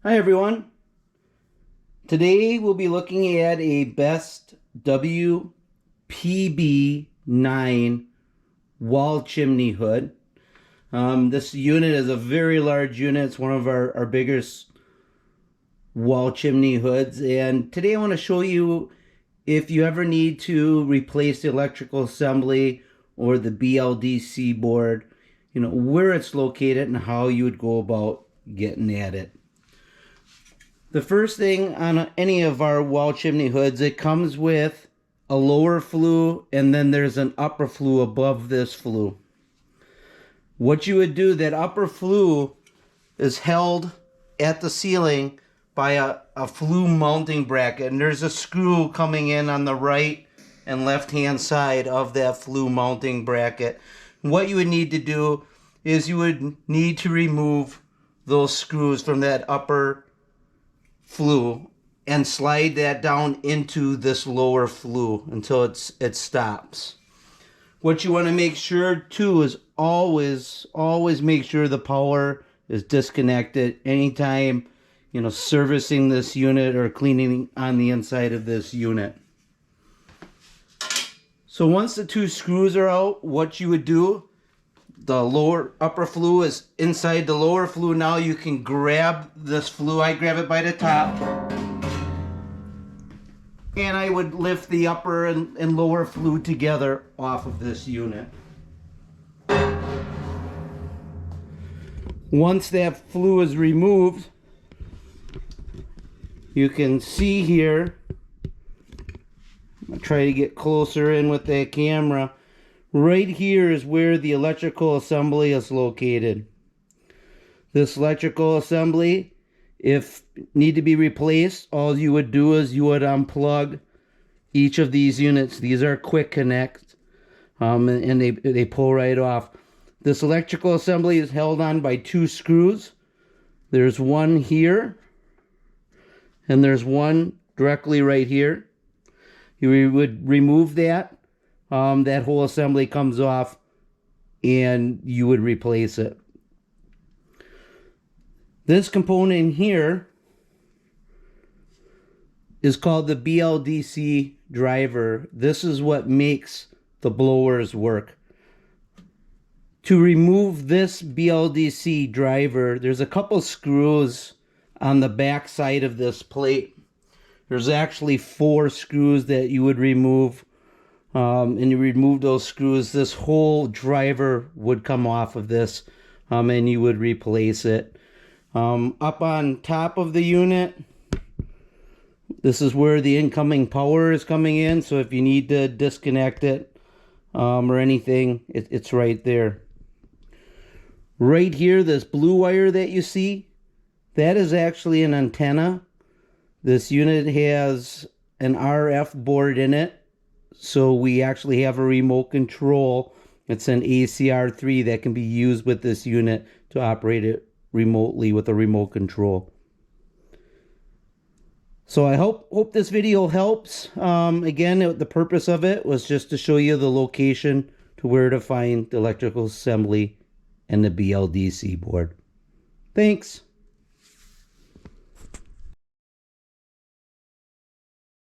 Hi everyone. Today we'll be looking at a best WPB9 wall chimney hood. This unit is a very large unit. It's one of our biggest wall chimney hoods. And today I want to show you if you ever need to replace the electrical assembly or the BLDC board, where it's located and how you would go about getting at it. The first thing on any of our wall chimney hoods, it comes with a lower flue and then there's an upper flue above this flue. What you would do, that upper flue is held at the ceiling by a flue mounting bracket, and there's a screw coming in on the right and left hand side of that flue mounting bracket. What you would need to do is you would need to remove those screws from that upper flue and slide that down into this lower flue until it stops. What you want to make sure too is always make sure the power is disconnected anytime servicing this unit or cleaning on the inside of this unit. So once the two screws are out, what you would do, the upper flue is inside the lower flue. Now you can grab this flue. I grab it by the top, and I would lift the upper and lower flue together off of this unit. Once that flue is removed, you can see here, I'll try to get closer in with that camera. Right here is where the electrical assembly is located. This electrical assembly, if need to be replaced, all you would do is you would unplug each of these units. These are quick connect, and they pull right off. This electrical assembly is held on by two screws. There's one here, and there's one directly right here. You would remove that. That whole assembly comes off and you would replace it. This component here is called the BLDC driver. This is what makes the blowers work. To remove this BLDC driver, there's a couple screws on the back side of this plate. There's actually 4 screws that you would remove. And you remove those screws, this whole driver would come off of this, and you would replace it. Up on top of the unit, this is where the incoming power is coming in, so if you need to disconnect it or anything, it's right there. Right here, this blue wire that you see, that is actually an antenna. This unit has an RF board in it. So we actually have a remote control. It's an ACR3 that can be used with this unit to operate it remotely with a remote control. So I hope this video helps. Again, the purpose of it was just to show you the location to where to find the electrical assembly and the BLDC board. Thanks.